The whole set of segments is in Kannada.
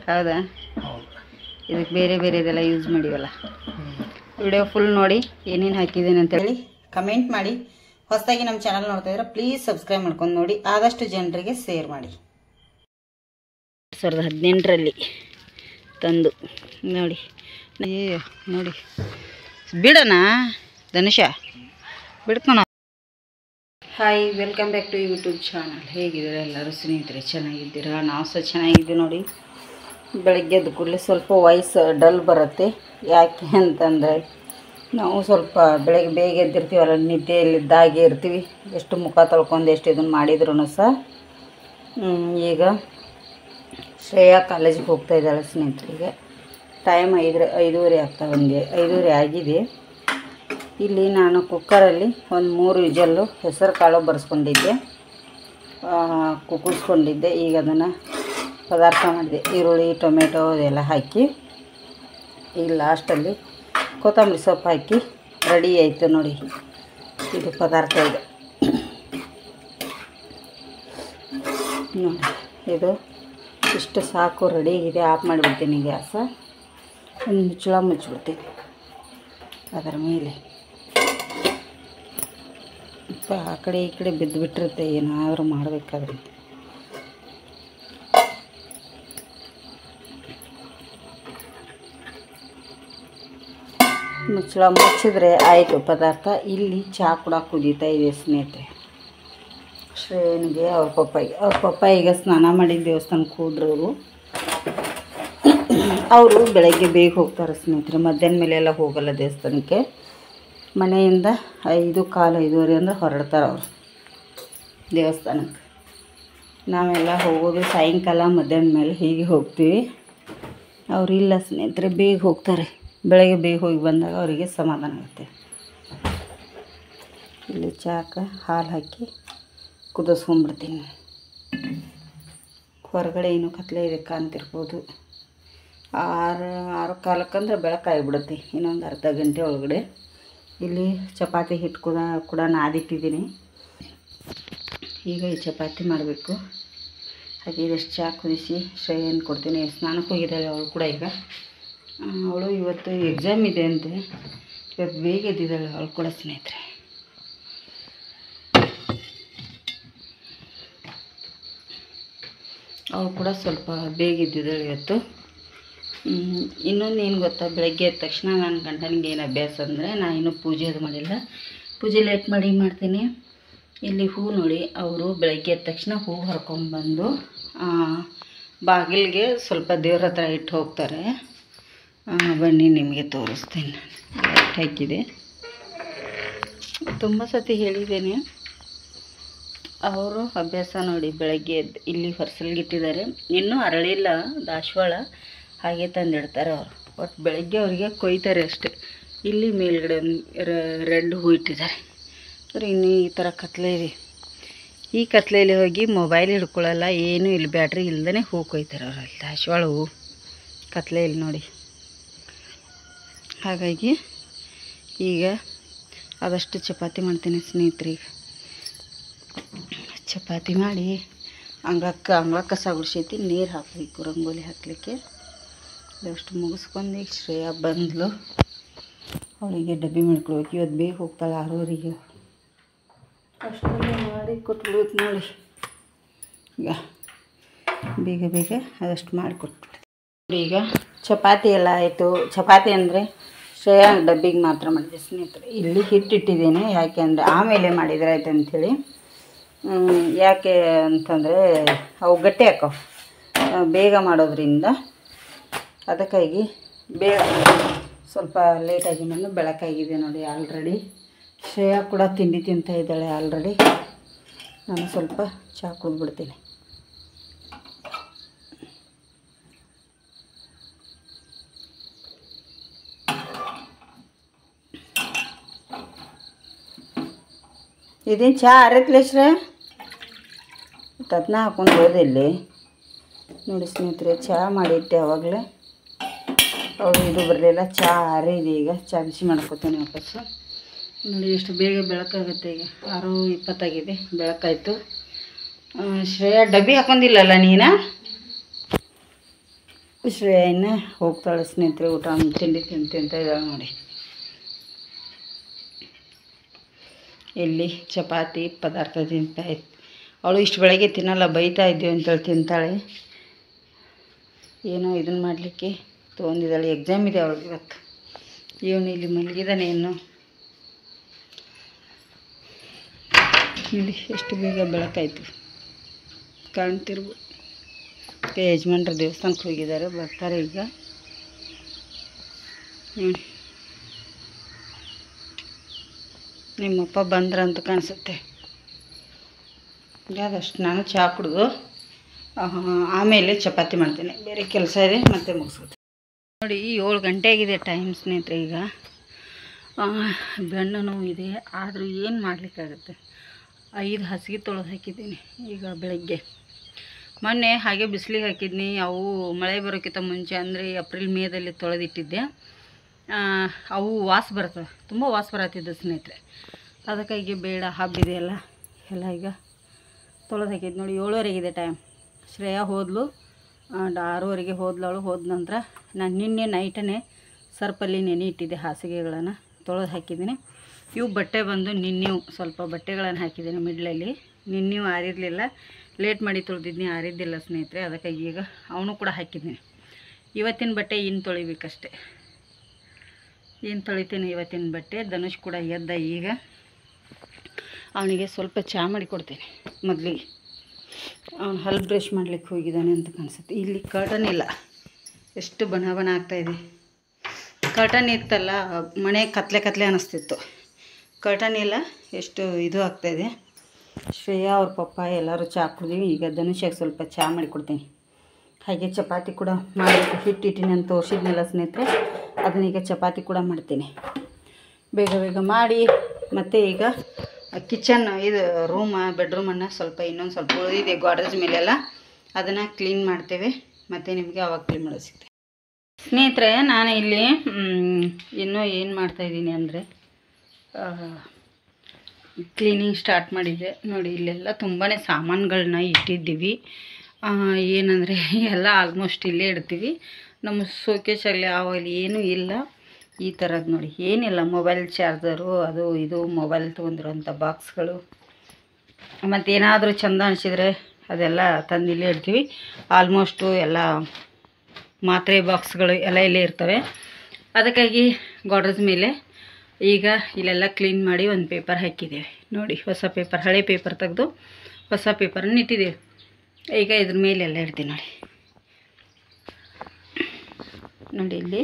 ಹೌದಾ? ಇದಕ್ಕೆ ಬೇರೆ ಬೇರೆದೆಲ್ಲ ಯೂಸ್ ಮಾಡಿವಲ್ಲ. ವಿಡಿಯೋ ಫುಲ್ ನೋಡಿ ಏನೇನು ಹಾಕಿದ್ದೀನಿ ಅಂತೇಳಿ ಕಮೆಂಟ್ ಮಾಡಿ. ಹೊಸದಾಗಿ ನಮ್ಮ ಚಾನಲ್ ನೋಡ್ತಾ ಇದ್ರೆ ಪ್ಲೀಸ್ ಸಬ್ಸ್ಕ್ರೈಬ್ ಮಾಡ್ಕೊಂಡು ನೋಡಿ, ಆದಷ್ಟು ಜನರಿಗೆ ಶೇರ್ ಮಾಡಿ. 2018ರಲ್ಲಿ ತಂದು ನೋಡಿ ನೋಡಿ ಬಿಡೋಣ ಧನುಷ ಬಿಡ್ಕೊಣ. Hi, welcome back to YouTube channel. ಹೇಗಿದ್ದೀರಾ ಎಲ್ಲರೂ ಸ್ನೇಹಿತರೆ? ಚೆನ್ನಾಗಿದ್ದೀರಾ? ನಾವು ಸಹ ಚೆನ್ನಾಗಿದ್ದೀವಿ ನೋಡಿ. ಬೆಳಗ್ಗೆ ಎದ್ದ ಕೂಡಲೇ ಸ್ವಲ್ಪ ವಾಯ್ಸ್ ಡಲ್ ಬರುತ್ತೆ. ಯಾಕೆ ಅಂತಂದರೆ ನಾವು ಸ್ವಲ್ಪ ಬೆಳಗ್ಗೆ ಬೇಗ ಎದ್ದಿರ್ತೀವಲ್ಲ, ನಿದ್ದೆಯಲ್ಲಿದ್ದಾಗೆ ಇರ್ತೀವಿ. ಎಷ್ಟು ಮುಖ ತೊಳ್ಕೊಂಡು ಎಷ್ಟು ಇದನ್ನು ಮಾಡಿದ್ರು ಸಹ. ಈಗ ಶ್ರೇಯಾ ಕಾಲೇಜಿಗೆ ಹೋಗ್ತಾ ಇದ್ದಾಳೆ ಸ್ನೇಹಿತರಿಗೆ. ಟೈಮ್ 5:30 ಆಗ್ತಾ ಬಂದಿದೆ, 5:30 ಆಗಿದೆ. ಇಲ್ಲಿ ನಾನು ಕುಕ್ಕರಲ್ಲಿ ಒಂದು 3 ವಿಜಲ್ಲು ಹೆಸರು ಕಾಳು ಬರೆಸ್ಕೊಂಡಿದ್ದೆ, ಕುಕ್ಕಿಸ್ಕೊಂಡಿದ್ದೆ. ಈಗ ಅದನ್ನು ಪದಾರ್ಥ ಮಾಡಿದೆ. ಈರುಳ್ಳಿ, ಟೊಮೆಟೊ ಅದೆಲ್ಲ ಹಾಕಿ ಈಗ ಲಾಸ್ಟಲ್ಲಿ ಕೊತ್ತಂಬರಿ ಸೊಪ್ಪು ಹಾಕಿ ರೆಡಿ ಆಯಿತು ನೋಡಿ. ಇದು ಪದಾರ್ಥ ಇದೆ ನೋಡಿ. ಇದು ಇಷ್ಟು ಸಾಕು, ರೆಡಿ ಇದೆ. ಆಫ್ ಮಾಡಿಬಿಡ್ತೀನಿ ಗ್ಯಾಸ. ಒಂದು ಮುಚ್ಚಳ ಮುಚ್ಚಿಬಿಡ್ತೀನಿ. ಅದರ ಮೇಲೆ ಆ ಕಡೆ ಈ ಕಡೆ ಬಿದ್ದುಬಿಟ್ಟಿರುತ್ತೆ ಏನಾದರೂ ಮಾಡಬೇಕಾದ್ರೆ. ಮುಚ್ಚಳ ಮುಚ್ಚಿದ್ರೆ ಆಯಿತು ಪದಾರ್ಥ. ಇಲ್ಲಿ ಚಹಾ ಕೂಡ ಕುದೀತಾ ಇದೆ ಸ್ನೇಹಿತರೆ. ಶ್ರೇಯನಿಗೆ ಅವ್ರ ಪಪ್ಪ ಈಗ ಸ್ನಾನ ಮಾಡಿ ದೇವಸ್ಥಾನಕ್ಕೆ ಹೋದ್ರು. ಅವರು ಬೆಳಗ್ಗೆ ಬೇಗ ಹೋಗ್ತಾರೆ ಸ್ನೇಹಿತರೆ. ಮಧ್ಯಾಹ್ನ ಮೇಲೆ ಎಲ್ಲ ಹೋಗಲ್ಲ ದೇವಸ್ಥಾನಕ್ಕೆ. ಮನೆಯಿಂದ 5:15, 5:30 ಅಂದರೆ ಹೊರಡ್ತಾರೆ ಅವರು ದೇವಸ್ಥಾನಕ್ಕೆ. ನಾವೆಲ್ಲ ಹೋಗೋದು ಸಾಯಂಕಾಲ ಮಧ್ಯಾಹ್ನ ಮೇಲೆ ಹೀಗೆ ಹೋಗ್ತೀವಿ. ಅವರು ಇಲ್ಲ ಸ್ನೇಹಿತರೆ, ಬೇಗ ಹೋಗ್ತಾರೆ. ಬೆಳಗ್ಗೆ ಬೇಗ ಹೋಗಿ ಬಂದಾಗ ಅವರಿಗೆ ಸಮಾಧಾನ ಆಗುತ್ತೆ. ಇಲ್ಲಿ ಚಾಕ ಹಾಲು ಹಾಕಿ ಕುದಿಸ್ಕೊಂಡ್ಬಿಡ್ತೀನಿ. ಹೊರಗಡೆ ಇನ್ನೂ ಕತ್ಲೆ ಇದೆ, ಕಾಣ್ತಿರ್ಬೋದು. 6:15 ಬೆಳಕಾಗಿಬಿಡುತ್ತೆ. ಇನ್ನೊಂದು ಅರ್ಧ ಗಂಟೆ ಒಳಗಡೆ. ಇಲ್ಲಿ ಚಪಾತಿ ಹಿಟ್ಟು ಕೂಡ ನಾದಿಟ್ಟಿದ್ದೀನಿ. ಈಗ ಈ ಚಪಾತಿ ಮಾಡಬೇಕು. ಹಾಗೆ ಇದಷ್ಟು ಚಹಾ ಕುದಿಸಿ ಶ್ರೇಯನ್ ಕೊಡ್ತೀನಿ. ಸ್ನಾನಕ್ಕೆ ಹೋಗಿದ್ದಾಳೆ ಅವಳು ಕೂಡ. ಈಗ ಅವಳು ಇವತ್ತು ಎಕ್ಸಾಮ್ ಇದೆ ಅಂತೆ, ಇವತ್ತು ಬೇಗ ಎದ್ದಿದ್ದಾಳೆ ಅವಳು ಕೂಡ ಸ್ನೇಹಿತರೆ. ಅವಳು ಕೂಡ ಸ್ವಲ್ಪ ಬೇಗ ಎದ್ದಿದ್ದಾಳೆ ಇವತ್ತು. ಇನ್ನೊಂದು ಏನು ಗೊತ್ತಾ, ಬೆಳಗ್ಗೆ ಎದ್ದ ತಕ್ಷಣ ನನ್ನ ಗಂಡನಿಗೆ ಏನು ಅಭ್ಯಾಸ ಅಂದರೆ, ನಾನು ಇನ್ನೂ ಪೂಜೆ ಅದು ಮಾಡಿಲ್ಲ. ಪೂಜೆ ಲೇಟ್ ಮಾಡ್ತೀನಿ. ಇಲ್ಲಿ ಹೂ ನೋಡಿ, ಅವರು ಬೆಳಗ್ಗೆ ಎದ್ದ ತಕ್ಷಣ ಹೂ ಹರ್ಕೊಂಡ್ಬಂದು ಬಾಗಿಲಿಗೆ ಸ್ವಲ್ಪ ದೇವ್ರ ಹತ್ರ ಇಟ್ಟು ಹೋಗ್ತಾರೆ. ಬನ್ನಿ ನಿಮಗೆ ತೋರಿಸ್ತೀನಿ. ಲೈಟ್ ಹಾಕಿದೆ. ತುಂಬ ಸತಿ ಹೇಳಿದ್ದೇನೆ. ಅವರು ಅಭ್ಯಾಸ ನೋಡಿ, ಬೆಳಗ್ಗೆ ಎದ್ದು ಇಲ್ಲಿ ಹೊರಸಲ್ಗಿಟ್ಟಿದ್ದಾರೆ. ಇನ್ನೂ ಅರಳಿಲ್ಲ ದಾಸವಾಳ, ಹಾಗೆ ತಂದಿಡ್ತಾರೆ ಅವರು. ಒಟ್ಟು ಬೆಳಗ್ಗೆ ಅವರಿಗೆ ಕೊಯ್ತಾರೆ ಅಷ್ಟೆ. ಇಲ್ಲಿ ಮೇಲ್ಗಡೆ ರೆಡ್ ಹೂ ಇಟ್ಟಿದ್ದಾರೆ. ಇನ್ನೂ ಈ ಥರ ಕತ್ಲೆ ಇದೆ. ಈ ಕತ್ಲೆಯಲ್ಲಿ ಹೋಗಿ ಮೊಬೈಲ್ ಹಿಡ್ಕೊಳ್ಳಲ್ಲ, ಏನೂ ಇಲ್ಲಿ ಬ್ಯಾಟ್ರಿ ಇಲ್ದೇ ಹೂ ಕೊಯ್ತಾರೆ ಅವರು. ಅಲ್ಲಿ ದಾಸವಾಳ ಹೂ ಕತ್ಲೆಯಲ್ಲಿ ನೋಡಿ. ಹಾಗಾಗಿ ಈಗ ಆದಷ್ಟು ಚಪಾತಿ ಮಾಡ್ತೀನಿ ಸ್ನೇಹಿತರಿಗೆ. ಚಪಾತಿ ಮಾಡಿ ಅಂಗಳ ಕಸ ಗುಡಿಸೈತಿ, ನೀರು ಹಾಕಬೇಕು ರಂಗೋಲಿ ಹಾಕಲಿಕ್ಕೆ. ಅದಷ್ಟು ಮುಗಿಸ್ಕೊಂಡು ಈಗ ಶ್ರೇಯಾ ಬಂದಳು. ಅವಳಿಗೆ ಡಬ್ಬಿ ಮಾಡ್ಕೊಳ್ಬೇಕು. ಇವತ್ತು ಬೇಗ ಹೋಗ್ತಾಳೆ 6:30ಗೆ. ಅಷ್ಟೊಂದು ಮಾಡಿ ಕೊಟ್ಬಿಡ್ಬೇಕು ನೋಡಿ. ಈಗ ಬೇಗ ಅದಷ್ಟು ಮಾಡಿಕೊಟ್ಬಿಡ್ತೀನಿ. ಈಗ ಚಪಾತಿ ಎಲ್ಲ ಆಯಿತು. ಚಪಾತಿ ಅಂದರೆ ಶ್ರೇಯಾ ಡಬ್ಬಿಗೆ ಮಾತ್ರ ಮಾಡಿದೆ ಸ್ನೇಹಿತರೆ. ಇಲ್ಲಿ ಹಿಟ್ಟಿಟ್ಟಿದ್ದೇನೆ, ಯಾಕೆ ಅಂದರೆ ಆಮೇಲೆ ಮಾಡಿದರೆ ಆಯ್ತು ಅಂಥೇಳಿ. ಯಾಕೆ ಅಂತಂದರೆ ಅವು ಗಟ್ಟಿ ಹಾಕೋ ಬೇಗ ಮಾಡೋದ್ರಿಂದ. ಅದಕ್ಕಾಗಿ ಬೇಗ ಸ್ವಲ್ಪ ಲೇಟಾಗಿ ಬಂದು ಬೆಳಕಾಗಿದೆ ನೋಡಿ ಆಲ್ರೆಡಿ. ಶ್ರೇಯಾ ಕೂಡ ತಿಂಡಿ ತಿಂತಾ ಇದ್ದಾಳೆ ಆಲ್ರೆಡಿ. ನಾನು ಸ್ವಲ್ಪ ಚಹಾ ಕುಡಿದ್ಬಿಡ್ತೀನಿ. ಇದೇನು ಚಹಾ ಆರೈತ್ಲೆ ಶ್ರೇಯಾ? ತತ್ನ ಹಾಕೊಂಡು ಹೋದಿಲ್ಲಿ ನೋಡಿ ಸ್ನೇಹಿತರೆ. ಚಹಾ ಮಾಡಿಟ್ಟೆ ಆವಾಗಲೇ. ಅವಳು ಇದು ಬರಲಿಲ್ಲ, ಚಹಾ ಆರಿದೆ. ಈಗ ಚಹಾ ಬಿಸಿ ಮಾಡ್ಕೊತೀನಿ ವಾಪಸ್ಸು. ನೋಡಿ ಎಷ್ಟು ಬೇಗ ಬೆಳಕಾಗುತ್ತೆ. ಈಗ 6:20 ಆಗಿದೆ, ಬೆಳಕಾಯಿತು. ಶ್ರೇಯಾ ಡಬ್ಬಿ ಹಾಕೊಂಡಿಲ್ಲಲ್ಲ ನೀನು? ಶ್ರೇಯನ ಹೋಗ್ತಾಳೆ ಸ್ನೇಹಿತರೆ, ಊಟ ತಿಂಡಿ ತಿಂತ ಇದ್ದಾಳೆ ನೋಡಿ. ಇಲ್ಲಿ ಚಪಾತಿ ಪದಾರ್ಥ ತಿಂತಾಯಿತ್ತು. ಅವಳು ಇಷ್ಟು ಬೆಳಗ್ಗೆ ತಿನ್ನಲ್ಲ, ಬೈತಾ ಇದ್ದೀವಿ ಅಂತೇಳಿ ತಿಂತಾಳೆ. ಏನೋ ಇದನ್ನು ಮಾಡಲಿಕ್ಕೆ ತೊಗೊಂಡಿದ್ದಾಳೆ. ಎಕ್ಸಾಮ್ ಇದೆ ಅವಳಿಗೆ ಇವತ್ತು. ಇವನು ಇಲ್ಲಿ ಮಲಗಿದಾನೆ. ಇನ್ನು ಇಲ್ಲಿ ಎಷ್ಟು ಬೇಗ ಬೆಳಕಾಯ್ತು ಕಾಣ್ತಿರ್ಬೋದು. ಯಜಮಾನ್ರು ದೇವಸ್ಥಾನಕ್ಕೆ ಹೋಗಿದ್ದಾರೆ, ಬರ್ತಾರೆ ಈಗ ನೋಡಿ. ನಿಮ್ಮಪ್ಪ ಬಂದ್ರಂತ ಕಾಣಿಸುತ್ತೆ. ಅದಷ್ಟು ನಾನು ಚಹಾ ಕುಡಿದು ಆಮೇಲೆ ಚಪಾತಿ ಮಾಡ್ತೀನಿ. ಬೇರೆ ಕೆಲಸ ಇದೆ, ಮತ್ತೆ ಮುಗಿಸ್ಕೊತೀನಿ ನೋಡಿ. 7 ಗಂಟೆ ಆಗಿದೆ ಟೈಮ್ ಸ್ನೇಹಿತರೆ. ಈಗ ಬೆನ್ನು ನೋವು ಇದೆ, ಆದರೂ ಏನು ಮಾಡಲಿಕ್ಕಾಗುತ್ತೆ. 5 ಹಾಸಿಗೆ ತೊಳೆದು ಹಾಕಿದ್ದೀನಿ ಈಗ ಬೆಳಗ್ಗೆ. ಮೊನ್ನೆ ಹಾಗೆ ಬಿಸಿಲಿಗೆ ಹಾಕಿದ್ನಿ. ಅವು ಮಳೆ ಬರೋಕ್ಕಿಂತ ಮುಂಚೆ ಅಂದರೆ ಏಪ್ರಿಲ್ ಮೇದಲ್ಲಿ ತೊಳೆದಿಟ್ಟಿದ್ದೆ. ಅವು ವಾಸ ಬರ್ತವೆ, ತುಂಬ ವಾಸ ಬರತ್ತಿದ್ದೆ ಸ್ನೇಹಿತರೆ. ಅದಕ್ಕಾಗಿ ಬೇಡ, ಹಬ್ಬಿದೆಯಲ್ಲ ಎಲ್ಲ ಈಗ ತೊಳೆದು ಹಾಕಿದ್ದು ನೋಡಿ. 7:30 ಟೈಮ್. ಶ್ರೇಯಾ ಹೋದ್ಲು, 6:30 ಹೋದ್ಲು. ಅವಳು ಹೋದ ನಂತರ ನಾನು ನಿನ್ನೆ ನೈಟನೇ ಸರ್ಪಲ್ಲಿ ನೆನೆ ಇಟ್ಟಿದ್ದೆ ಹಾಸಿಗೆಗಳನ್ನು ತೊಳೆದು ಹಾಕಿದ್ದೀನಿ. ಇವು ಬಟ್ಟೆ ಬಂದು ನಿನ್ನೆವು ಸ್ವಲ್ಪ ಬಟ್ಟೆಗಳನ್ನು ಹಾಕಿದ್ದೀನಿ ಮಿಡ್ಲಲ್ಲಿ. ನಿನ್ನೆವು ಆರಿರಲಿಲ್ಲ, ಲೇಟ್ ಮಾಡಿ ತೊಳೆದಿದ್ನಿ, ಆರಿದ್ದಿಲ್ಲ ಸ್ನೇಹಿತರೆ. ಅದಕ್ಕಾಗಿ ಈಗ ಅವನು ಕೂಡ ಹಾಕಿದ್ದೀನಿ. ಇವತ್ತಿನ ಬಟ್ಟೆ ಇನ್ನು ತೊಳಿಬೇಕಷ್ಟೆ, ಇನ್ನು ತೊಳಿತೀನಿ ಇವತ್ತಿನ ಬಟ್ಟೆ. ಧನುಷ್ ಕೂಡ ಎದ್ದ. ಈಗ ಅವನಿಗೆ ಸ್ವಲ್ಪ ಚಹಾ ಮಾಡಿ ಕೊಡ್ತೀನಿ ಮೊದಲಿಗೆ. ಅವನು ಹಲ್ ಬ್ರಷ್ ಮಾಡ್ಲಿಕ್ಕೆ ಹೋಗಿದ್ದಾನೆ ಅಂತ ಕಾಣಿಸುತ್ತೆ. ಇಲ್ಲಿ ಕರ್ಟನ್ ಇಲ್ಲ, ಎಷ್ಟು ಬಣ ಬಣ ಆಗ್ತಾಯಿದೆ. ಕರ್ಟನ್ ಇತ್ತಲ್ಲ, ಮನೆ ಕತ್ಲೆ ಅನ್ನಿಸ್ತಿತ್ತು. ಕರ್ಟನ್ ಇಲ್ಲ, ಎಷ್ಟು ಇದು ಆಗ್ತಾಯಿದೆ. ಶ್ರೇಯಾ ಅವ್ರ ಪಪ್ಪ ಎಲ್ಲರೂ ಚಹಾ ಕುಡಿದೀವಿ. ಈಗ ಧನುಷಾಗ ಸ್ವಲ್ಪ ಚಹಾ ಮಾಡಿ ಕೊಡ್ತೀನಿ. ಹಾಗೆ ಚಪಾತಿ ಕೂಡ ಮಾಡಬೇಕು. ಹಿಟ್ಟಿಟ್ಟಿನಿ ಅಂತ ತೋರಿಸಿದ್ನೆಲ್ಲ ಸ್ನೇಹಿತರೆ, ಅದನ್ನೀಗ ಚಪಾತಿ ಕೂಡ ಮಾಡ್ತೀನಿ. ಬೇಗ ಬೇಗ ಮಾಡಿ ಮತ್ತು ಈಗ ಕಿಚನ್ ಇದು ಬೆಡ್ರೂಮನ್ನು ಸ್ವಲ್ಪ ಇನ್ನೊಂದು ಸ್ವಲ್ಪ ಉಳಿದಿದೆ ಗೋಡ್ರೇಜ್ ಮೇಲೆಲ್ಲ, ಅದನ್ನು ಕ್ಲೀನ್ ಮಾಡ್ತೇವೆ. ಮತ್ತು ನಿಮಗೆ ಅವಾಗ ಕ್ಲೀನ್ ಮಾಡೋದು ಸಿಗ್ತದೆ ಸ್ನೇಹಿತರೆ. ನಾನು ಇಲ್ಲಿ ಇನ್ನೂ ಏನು ಮಾಡ್ತಾಯಿದ್ದೀನಿ ಅಂದರೆ ಕ್ಲೀನಿಂಗ್ ಸ್ಟಾರ್ಟ್ ಮಾಡಿದ್ದೆ ನೋಡಿ. ಇಲ್ಲೆಲ್ಲ ತುಂಬಾ ಸಾಮಾನುಗಳನ್ನ ಇಟ್ಟಿದ್ದೀವಿ. ಏನಂದರೆ ಎಲ್ಲ ಆಲ್ಮೋಸ್ಟ್ ಇಲ್ಲೇ ಇಡ್ತೀವಿ. ನಮ್ಮ ಶೋಕೇಶಲ್ಲಿ ಆವಾಗಲಿ ಏನೂ ಇಲ್ಲ. ಈ ಥರದ್ದು ನೋಡಿ, ಏನಿಲ್ಲ. ಮೊಬೈಲ್ ಚಾರ್ಜರು, ಅದು ಇದು ಮೊಬೈಲ್ ತೊಗೊಂಡಿರೋಂಥ ಬಾಕ್ಸ್ಗಳು, ಮತ್ತು ಏನಾದರೂ ಚೆಂದ ಅನಿಸಿದರೆ ಅದೆಲ್ಲ ತಂದು ಇಲ್ಲೇ ಇಡ್ತೀವಿ. ಆಲ್ಮೋಸ್ಟು ಎಲ್ಲ ಮಾತ್ರೆ ಬಾಕ್ಸ್ಗಳು ಎಲ್ಲ ಇಲ್ಲೇ ಇರ್ತವೆ. ಅದಕ್ಕಾಗಿ ಗೋಡ್ರೇಜ್ ಮೇಲೆ ಈಗ ಇಲ್ಲೆಲ್ಲ ಕ್ಲೀನ್ ಮಾಡಿ ಒಂದು ಪೇಪರ್ ಹಾಕಿದ್ದೇವೆ ನೋಡಿ. ಹೊಸ ಪೇಪರ್, ಹಳೆ ಪೇಪರ್ ತೆಗೆದು ಹೊಸ ಪೇಪರನ್ನು ಇಟ್ಟಿದ್ದೇವೆ. ಈಗ ಇದ್ರ ಮೇಲೆ ಎಲ್ಲ ಇಡ್ತೀನಿ ನೋಡಿ. ಇಲ್ಲಿ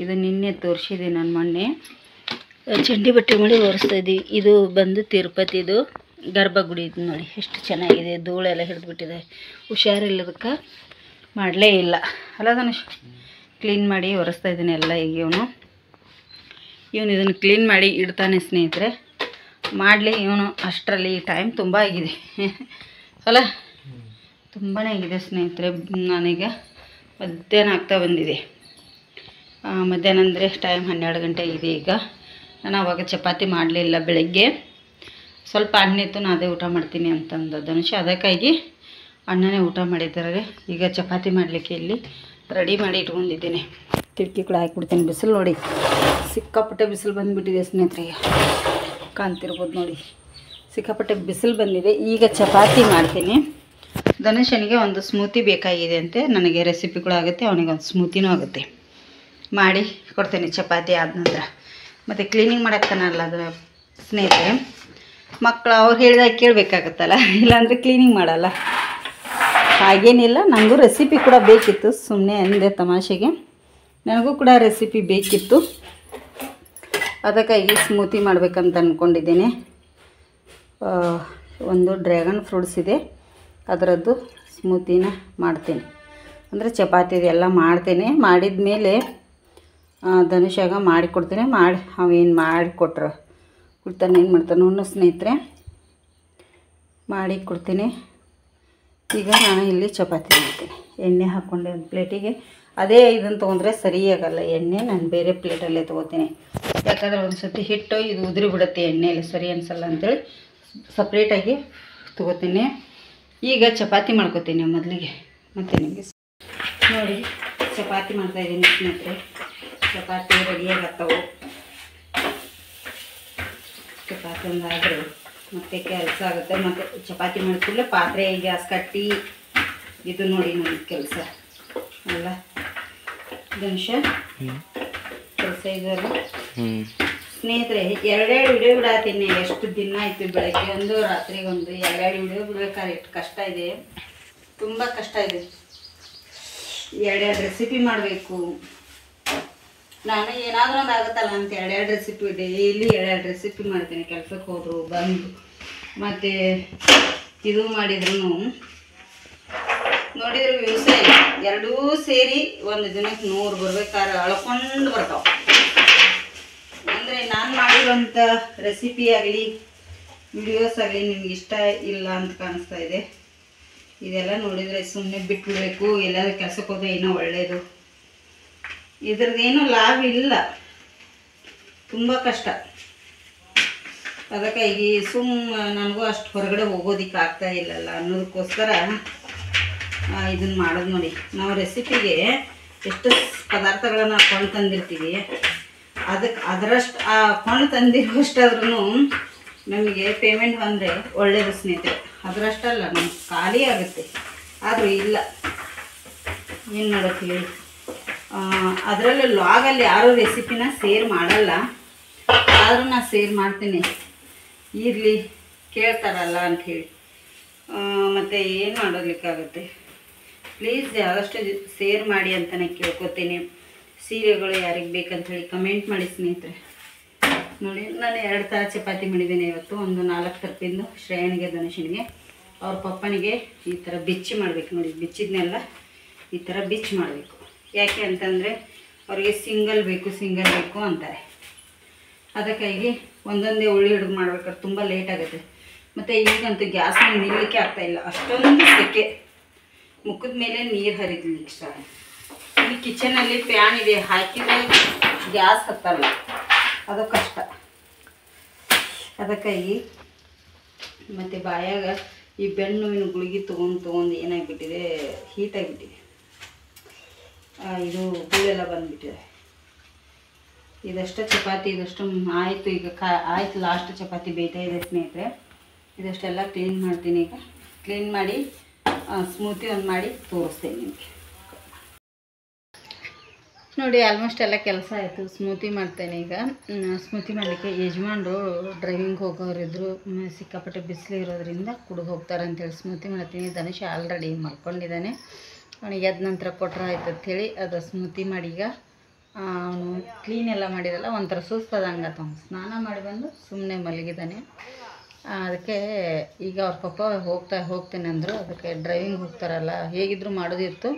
ಇದು ನಿನ್ನೆ ತೋರಿಸಿದೆ ನಾನು. ಮೊನ್ನೆ ಚಂಡಿ ಬಟ್ಟೆ ಮಾಡಿ ಒರೆಸ್ತಾಯಿದ್ದೀವಿ. ಇದು ಬಂದು ತಿರುಪತಿದು ಗರ್ಭಗುಡಿ. ಇದು ನೋಡಿ ಎಷ್ಟು ಚೆನ್ನಾಗಿದೆ. ಧೂಳೆಲ್ಲ ಹಿಡಿದ್ಬಿಟ್ಟಿದೆ. ಹುಷಾರಿಲ್ಲದಕ್ಕೆ ಮಾಡಲೇ ಇಲ್ಲ ಅಲ್ಲ ಧನುಷ್. ಕ್ಲೀನ್ ಮಾಡಿ ಒರೆಸ್ತಾ ಇದ್ದೀನಿ ಎಲ್ಲ. ಈಗ ಇವನು ಇದನ್ನು ಕ್ಲೀನ್ ಮಾಡಿ ಇಡ್ತಾನೆ ಸ್ನೇಹಿತರೆ. ಮಾಡಲಿ ಇವನು ಅಷ್ಟರಲ್ಲಿ ಟೈಮ್ ತುಂಬ ಆಗಿದೆ ಅಲ್ಲ, ತುಂಬಾ ಆಗಿದೆ ಸ್ನೇಹಿತರೆ. ನಾನೀಗ ಮಧ್ಯಾಹ್ನ ಆಗ್ತಾ ಬಂದಿದೆ. ಮಧ್ಯಾಹ್ನ ಅಂದರೆ ಟೈಮ್ 12 ಗಂಟೆ ಇದೆ. ಈಗ ನಾನು ಆವಾಗ ಚಪಾತಿ ಮಾಡಲಿಲ್ಲ. ಬೆಳಗ್ಗೆ ಸ್ವಲ್ಪ ಅನ್ನ ಇತ್ತು, ನಾನು ಅದೇ ಊಟ ಮಾಡ್ತೀನಿ ಅಂತಂದ ಧನುಷ್. ಅದಕ್ಕಾಗಿ ಅಣ್ಣನೇ ಊಟ ಮಾಡಿದ್ದಾರೆ. ಈಗ ಚಪಾತಿ ಮಾಡಲಿಕ್ಕೆ ಇಲ್ಲಿ ರೆಡಿ ಮಾಡಿ ಇಟ್ಕೊಂಡಿದ್ದೀನಿ. ಕಿಟಕಿ ಕೂಡ ಹಾಕಿಬಿಡ್ತೀನಿ. ಬಿಸಿಲು ನೋಡಿ, ಸಿಕ್ಕಾಪಟ್ಟೆ ಬಿಸಿಲು ಬಂದುಬಿಟ್ಟಿದೆ ಸ್ನೇಹಿತರೆ. ಕಾಣ್ತಿರ್ಬೋದು ನೋಡಿ, ಸಿಕ್ಕಾಪಟ್ಟೆ ಬಿಸಿಲು ಬಂದಿದೆ. ಈಗ ಚಪಾತಿ ಮಾಡ್ತೀನಿ. ಧನುಷನಿಗೆ ಒಂದು ಸ್ಮೂತಿ ಬೇಕಾಗಿದೆ ಅಂತೆ. ನನಗೆ ರೆಸಿಪಿ ಕೂಡ ಆಗುತ್ತೆ, ಅವನಿಗೆ ಒಂದು ಸ್ಮೂತಿನೂ ಆಗುತ್ತೆ. ಮಾಡಿ ಕೊಡ್ತೇನೆ ಚಪಾತಿ ಆದ ನಂತರ. ಮತ್ತು ಕ್ಲೀನಿಂಗ್ ಮಾಡೋಕ್ಕನಲ್ಲ ಅದು ಸ್ನೇಹಿತರೆ, ಮಕ್ಕಳು ಅವ್ರು ಹೇಳಿದಾಗ ಕೇಳಬೇಕಾಗತ್ತಲ್ಲ, ಇಲ್ಲಾಂದರೆ ಕ್ಲೀನಿಂಗ್ ಮಾಡಲ್ಲ. ಹಾಗೇನಿಲ್ಲ, ನನಗೂ ರೆಸಿಪಿ ಕೂಡ ಬೇಕಿತ್ತು. ಸುಮ್ಮನೆ ಅಂದೆ ತಮಾಷೆಗೆ, ನನಗೂ ಕೂಡ ರೆಸಿಪಿ ಬೇಕಿತ್ತು. ಅದಕ್ಕಾಗಿ ಸ್ಮೂತಿ ಮಾಡಬೇಕಂತ ಅಂದ್ಕೊಂಡಿದ್ದೀನಿ. ಒಂದು ಡ್ರ್ಯಾಗನ್ ಫ್ರೂಟ್ಸ್ ಇದೆ, ಅದರದ್ದು ಸ್ಮೂತಿನ ಮಾಡ್ತೀನಿ. ಅಂದರೆ ಚಪಾತಿದು ಎಲ್ಲ ಮಾಡ್ತೇನೆ. ಮಾಡಿದ ಮೇಲೆ ಧನುಷಾಗ ಮಾಡಿಕೊಡ್ತೀನಿ. ಅವೇನು ಮಾಡಿಕೊಟ್ರೆ ಕೊಡ್ತಾನೆ, ಏನು ಮಾಡ್ತಾನೆ ಅವನು ಸ್ನೇಹಿತರೆ, ಮಾಡಿ ಕೊಡ್ತೀನಿ. ಈಗ ನಾನು ಇಲ್ಲಿ ಚಪಾತಿ ಮಾಡ್ತೀನಿ. ಎಣ್ಣೆ ಹಾಕ್ಕೊಂಡೆ ಒಂದು ಪ್ಲೇಟಿಗೆ. ಅದೇ ಇದನ್ನು ತೊಗೊಂಡ್ರೆ ಸರಿಯಾಗಲ್ಲ ಎಣ್ಣೆ. ನಾನು ಬೇರೆ ಪ್ಲೇಟಲ್ಲೇ ತೊಗೋತೀನಿ. ಯಾಕಂದರೆ ಒಂದು ಸರ್ತಿ ಹಿಟ್ಟು ಇದು ಉದುರಿ ಬಿಡುತ್ತೆ ಎಣ್ಣೆಯಲ್ಲಿ, ಸರಿ ಅನಿಸಲ್ಲ ಅಂಥೇಳಿ ಸಪ್ರೇಟಾಗಿ ತೊಗೋತೀನಿ. ಈಗ ಚಪಾತಿ ಮಾಡ್ಕೋತೀನಿ ಮೊದಲಿಗೆ. ಮತ್ತು ನಿಮಗೆ ನೋಡಿ ಚಪಾತಿ ಮಾಡ್ತಾಯಿದ್ದೀನಿ ಸ್ನೇಹಿತರೆ. ಚಪಾತಿ ರೆಡಿಯಾಗತ್ತವು. ಚಪಾತಿ ಒಂದಾದರೆ ಮತ್ತೆ ಕೆಲಸ ಆಗುತ್ತೆ. ಮತ್ತು ಚಪಾತಿ ಮಾಡಿದ ಕೂಡಲೇ ಪಾತ್ರೆ ಗ್ಯಾಸ್ ಕಟ್ಟಿ ಇದು ನೋಡಿ ನನ್ನ ಕೆಲಸ ಅಲ್ಲ ಧನುಷ ಕೆಲಸ ಇದೆಲ್ಲ ಸ್ನೇಹಿತರೆ. ಎರಡೆರಡು ವಿಡಿಯೋ ಬಿಡಾತೀನಿ. ಎಷ್ಟು ದಿನ ಆಯಿತು, ಬೆಳಗ್ಗೆ ಒಂದು ರಾತ್ರಿಗೊಂದು ಎರಡೆರಡು ವಿಡಿಯೋ ಬಿಡ್ಬೇಕಾದ್ರೆ ಎಷ್ಟು ಕಷ್ಟ ಇದೆ, ತುಂಬ ಕಷ್ಟ ಇದೆ. ಎರಡೆರಡು ರೆಸಿಪಿ ಮಾಡಬೇಕು. ನಾನು ಏನಾದರೂ ಒಂದು ಆಗುತ್ತಲ್ಲ ಅಂತ ಎರಡೆರಡು ರೆಸಿಪಿ ಡೈಲಿ ಎರಡೆರಡು ರೆಸಿಪಿ ಮಾಡ್ತೀನಿ. ಕೆಲಸಕ್ಕೆ ಹೋದರು ಬಂದು ಮತ್ತು ಇದು ಮಾಡಿದ್ರು ನೋಡಿದ್ರೆ ವ್ಯೂಸ ಇಲ್ಲ. ಎರಡೂ ಸೇರಿ ಒಂದು ದಿನಕ್ಕೆ 100 ಬರ್ಬೇಕಾದ್ರೆ ಅಳ್ಕೊಂಡು ಬರ್ತಾವೆ. ಅಂದರೆ ನಾನು ಮಾಡಿರೋಂಥ ರೆಸಿಪಿ ಆಗಲಿ ವಿಡಿಯೋಸ್ ಆಗಲಿ ನಿಮ್ಗೆ ಇಷ್ಟ ಇಲ್ಲ ಅಂತ ಕಾಣಿಸ್ತಾ ಇದೆ. ಇದೆಲ್ಲ ನೋಡಿದರೆ ಸುಮ್ಮನೆ ಬಿಟ್ಬಿಡ್ಬೇಕು. ಎಲ್ಲಾದ್ರೂ ಕೆಲಸಕ್ಕೆ ಹೋದರೆ ಇನ್ನೂ ಒಳ್ಳೆಯದು. ಇದ್ರದ್ದೇನೂ ಲಾಭ ಇಲ್ಲ, ತುಂಬ ಕಷ್ಟ. ಅದಕ್ಕೆ ಈಗ ನನಗೂ ಅಷ್ಟು ಹೊರಗಡೆ ಹೋಗೋದಿಕ್ಕೆ ಆಗ್ತಾ ಇಲ್ಲಲ್ಲ ಅನ್ನೋದಕ್ಕೋಸ್ಕರ ಇದನ್ನು ಮಾಡೋದು ನೋಡಿ. ನಾವು ರೆಸಿಪಿಗೆ ಎಷ್ಟು ಪದಾರ್ಥಗಳನ್ನು ಕೊಂಡು ತಂದಿರ್ತೀವಿ, ಅದರಷ್ಟು ಆ ಕೊಂಡು ತಂದಿರೋಷ್ಟಾದ್ರೂ ನಮಗೆ ಪೇಮೆಂಟ್ ಬಂದರೆ ಒಳ್ಳೆಯದು ಸ್ನೇಹಿತರೆ. ಅದರಷ್ಟಲ್ಲ ನಮ್ಗೆ ಖಾಲಿ ಆಗುತ್ತೆ. ಆದರೂ ಇಲ್ಲ, ಏನು ಮಾಡೋಕ್ಕೆ ಹೇಳಿ. ಅದರಲ್ಲೂ ಲಾಗಲ್ಲಿ ಯಾರೂ ರೆಸಿಪಿನ ಶೇರ್ ಮಾಡಲ್ಲ, ಆದರೂ ನಾನು ಶೇರ್ ಮಾಡ್ತೀನಿ. ಇರಲಿ ಕೇಳ್ತಾರಲ್ಲ ಅಂಥೇಳಿ ಮತ್ತು ಏನು ಮಾಡೋದಕ್ಕಾಗುತ್ತೆ. ಪ್ಲೀಸ್ ಆದಷ್ಟು ಶೇರ್ ಮಾಡಿ ಅಂತಲೇ ಕೇಳ್ಕೊತೀನಿ. ಸೀರೆಗಳು ಯಾರಿಗೆ ಬೇಕಂಥೇಳಿ ಕಮೆಂಟ್ ಮಾಡಿ ಸ್ನೇಹಿತರೆ. ನೋಡಿ ನಾನು 2 ಥರ ಚಪಾತಿ ಮಾಡಿದ್ದೀನಿ ಇವತ್ತು. ಒಂದು 4 ತರಪಿಂದು ಶ್ರೇಯನಿಗೆ ಧನುಷನಿಗೆ, ಅವ್ರ ಪಪ್ಪನಿಗೆ ಈ ಥರ ಬಿಚ್ಚಿ ಮಾಡಬೇಕು. ನೋಡಿ ಬಿಚ್ಚಿದ್ನೆಲ್ಲ ಈ ಥರ ಬಿಚ್ಚಿ ಮಾಡಬೇಕು. ಯಾಕೆ ಅಂತಂದರೆ ಅವ್ರಿಗೆ ಸಿಂಗಲ್ ಬೇಕು ಅಂತಾರೆ. ಅದಕ್ಕಾಗಿ ಒಂದೊಂದೇ ಉಳ್ಳಿ ಹಿಡಿದು ಮಾಡ್ಬೇಕಾದ್ರೆ ತುಂಬ ಲೇಟ್ ಆಗುತ್ತೆ. ಮತ್ತು ಈಗಂತೂ ಗ್ಯಾಸ್ನ ನಿಲ್ಲಲಿಕ್ಕೆ ಆಗ್ತಾಯಿಲ್ಲ, ಅಷ್ಟೊಂದು ಸೆಕೆ. ಮುಖದ ಮೇಲೆ ನೀರು ಹರಿದ್ಲಿಕ್ಕೆ ಸ್ಟಾರ್ಟ್. ಇಲ್ಲಿ ಕಿಚನಲ್ಲಿ ಪ್ಯಾನ್ ಇದೆ, ಹಾಕಿದರೆ ಗ್ಯಾಸ್ ಹತ್ತಲ್ಲ, ಅದು ಕಷ್ಟ. ಅದಕ್ಕಾಗಿ ಮತ್ತು ಬಾಯಾಗ ಈ ಬೆನ್ನುವಿನ ಗುಳಿಗೆ ತೊಗೊಂಡು ಏನಾಗಿಬಿಟ್ಟಿದೆ, ಹೀಟಾಗಿಬಿಟ್ಟಿದೆ. ಇದು ಹೂಳೆಲ್ಲ ಬಂದುಬಿಟ್ಟಿದೆ. ಇದಷ್ಟು ಚಪಾತಿ ಇದಷ್ಟು ಆಯಿತು. ಈಗ ಆಯಿತು, ಲಾಸ್ಟ್ ಚಪಾತಿ ಬೇಯ್ತಾ ಇದೆ ಸ್ನೇಹಿತರೆ. ಇದಷ್ಟೆಲ್ಲ ಕ್ಲೀನ್ ಮಾಡ್ತೀನಿ. ಈಗ ಕ್ಲೀನ್ ಮಾಡಿ ಸ್ಮೂತಿ ಒಂದು ಮಾಡಿ ತೋರಿಸ್ತೇನೆ ನಿಮಗೆ. ನೋಡಿ ಆಲ್ಮೋಸ್ಟ್ ಎಲ್ಲ ಕೆಲಸ ಆಯಿತು. ಸ್ಮೂತಿ ಮಾಡ್ತೇನೆ ಈಗ. ಸ್ಮೂತಿ ಮಾಡಲಿಕ್ಕೆ ಯಜಮಾನ್ರು ಡ್ರೈವಿಂಗ್ ಹೋಗೋರಿದ್ರು, ಸಿಕ್ಕಾಪಟ್ಟೆ ಬಿಸಿಲು ಇರೋದ್ರಿಂದ ಕುಡಿದು ಹೋಗ್ತಾರೆ ಅಂತೇಳಿ ಸ್ಮೂತಿ ಮಾಡ್ತೀನಿ. ಧನುಷ್ ಆಲ್ರೆಡಿ ಮಲ್ಕೊಂಡಿದ್ದಾನೆ. ಅವನಿಗೆ ಎದ್ದ ನಂತರ ಕೊಟ್ಟರೆ ಆಯ್ತು ಅಂಥೇಳಿ ಅದು ಸ್ಮೂತಿ ಮಾಡಿ. ಈಗ ಅವನು ಕ್ಲೀನ್ ಎಲ್ಲ ಮಾಡಿರಲ್ಲ, ಒಂಥರ ಸುಸ್ತಾದಂಗೆ ಆತ. ಅವ್ನು ಸ್ನಾನ ಮಾಡಿ ಬಂದು ಸುಮ್ಮನೆ ಮಲಗಿದ್ದಾನೆ. ಅದಕ್ಕೆ ಈಗ ಅವ್ರ ಪಪ್ಪ ಹೋಗ್ತೇನೆ ಅಂದರು. ಅದಕ್ಕೆ ಡ್ರೈವಿಂಗ್ ಹೋಗ್ತಾರಲ್ಲ, ಹೇಗಿದ್ದರೂ ಮಾಡೋದಿತ್ತು,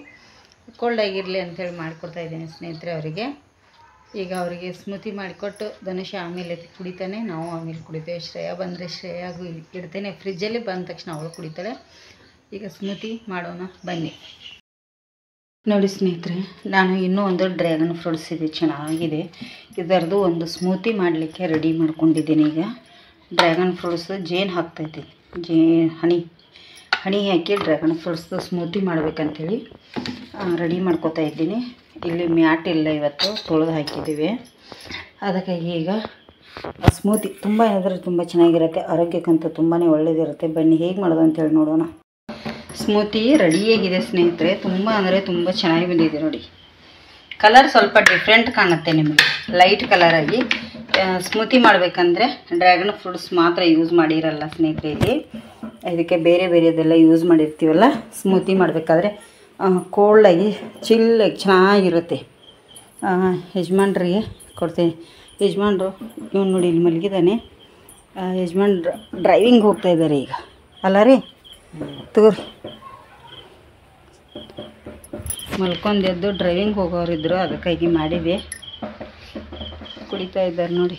ಕೋಲ್ಡ್ ಆಗಿರಲಿ ಅಂಥೇಳಿ ಮಾಡಿಕೊಡ್ತಾಯಿದ್ದೀನಿ ಸ್ನೇಹಿತರೆ ಅವರಿಗೆ. ಈಗ ಅವರಿಗೆ ಸ್ಮೂತಿ ಮಾಡಿಕೊಟ್ಟು ಧನುಷ ಆಮೇಲೆ ಕುಡಿತಾನೆ, ನಾವು ಆಮೇಲೆ ಕುಡಿತೇವೆ. ಶ್ರೇಯಾ ಬಂದರೆ ಶ್ರೇಯಾಗೂ ಇಡ್ತೇನೆ ಫ್ರಿಜ್ಜಲ್ಲಿ. ಬಂದ ತಕ್ಷಣ ಅವಳು ಕುಡಿತಾಳೆ. ಈಗ ಸ್ಮೂತಿ ಮಾಡೋಣ ಬನ್ನಿ. ನೋಡಿ ಸ್ನೇಹಿತರೆ, ನಾನು ಇನ್ನೂ ಒಂದು ಡ್ರ್ಯಾಗನ್ ಫ್ರೂಟ್ಸ್ ಇದೆ, ಚೆನ್ನಾಗಿದೆ. ಇದರದ್ದು ಒಂದು ಸ್ಮೂತಿ ಮಾಡಲಿಕ್ಕೆ ರೆಡಿ ಮಾಡ್ಕೊಂಡಿದ್ದೀನಿ. ಈಗ ಡ್ರ್ಯಾಗನ್ ಫ್ರೂಟ್ಸ್ ಜೇನು ಹಾಕ್ತಾಯಿದ್ದೀನಿ. ಹನಿ ಹಾಕಿ ಡ್ರ್ಯಾಗನ್ ಫ್ರೂಟ್ಸ್ದು ಸ್ಮೂತಿ ಮಾಡಬೇಕಂತೇಳಿ ರೆಡಿ ಮಾಡ್ಕೋತಾ ಇದ್ದೀನಿ. ಇಲ್ಲಿ ಮ್ಯಾಟ್ ಇಲ್ಲ, ಇವತ್ತು ತೊಳೆದು ಹಾಕಿದ್ದೀವಿ. ಅದಕ್ಕಾಗಿ ಈಗ ಸ್ಮೂತಿ ತುಂಬ ಏನಾದರೂ ತುಂಬ ಚೆನ್ನಾಗಿರುತ್ತೆ, ಆರೋಗ್ಯಕ್ಕಂತೂ ತುಂಬಾ ಒಳ್ಳೆಯದಿರುತ್ತೆ. ಬನ್ನಿ ಹೇಗೆ ಮಾಡೋದು ಅಂತೇಳಿ ನೋಡೋಣ. ಸ್ಮೂತಿ ರೆಡಿಯಾಗಿದೆ ಸ್ನೇಹಿತರೆ. ತುಂಬ ಅಂದರೆ ತುಂಬ ಚೆನ್ನಾಗಿ ಬಂದಿದೆ ನೋಡಿ. ಕಲರ್ ಸ್ವಲ್ಪ ಡಿಫ್ರೆಂಟ್ ಕಾಣುತ್ತೆ ನಿಮಗೆ, ಲೈಟ್ ಕಲರಾಗಿ. ಸ್ಮೂತಿ ಮಾಡಬೇಕಂದ್ರೆ ಡ್ರ್ಯಾಗನ್ ಫ್ರೂಟ್ಸ್ ಮಾತ್ರ ಯೂಸ್ ಮಾಡಿರಲ್ಲ ಸ್ನೇಹಿತರೆ. ಇದಕ್ಕೆ ಬೇರೆ ಬೇರೆದೆಲ್ಲ ಯೂಸ್ ಮಾಡಿರ್ತೀವಲ್ಲ. ಸ್ಮೂತಿ ಮಾಡಬೇಕಾದ್ರೆ ಕೋಲ್ಡಾಗಿ ಚಿಲ್ಲಾಗಿ ಚೆನ್ನಾಗಿರುತ್ತೆ. ಯಜಮಾನ್ರಿಗೆ ಕೊಡ್ತೀನಿ. ಯಜಮಾನ್ರು ಇವನು ನೋಡಿ ಇಲ್ಲಿ ಮಲಗಿದ್ದಾನೆ. ಯಜಮಾನ್ ಡ್ರೈವಿಂಗ್ ಹೋಗ್ತಾಯಿದ್ದಾರೆ ಈಗ, ಅಲ್ಲ ರೀ? ತಗೋರಿ, ಮಲ್ಕೊಂಡೆದ್ದು ಡ್ರೈವಿಂಗ್ ಹೋಗೋರಿದ್ರು, ಅದಕ್ಕಾಗಿ ಮಾಡಿದೆ. ಕುಡಿತಾ ಇದ್ದಾರೆ ನೋಡಿ.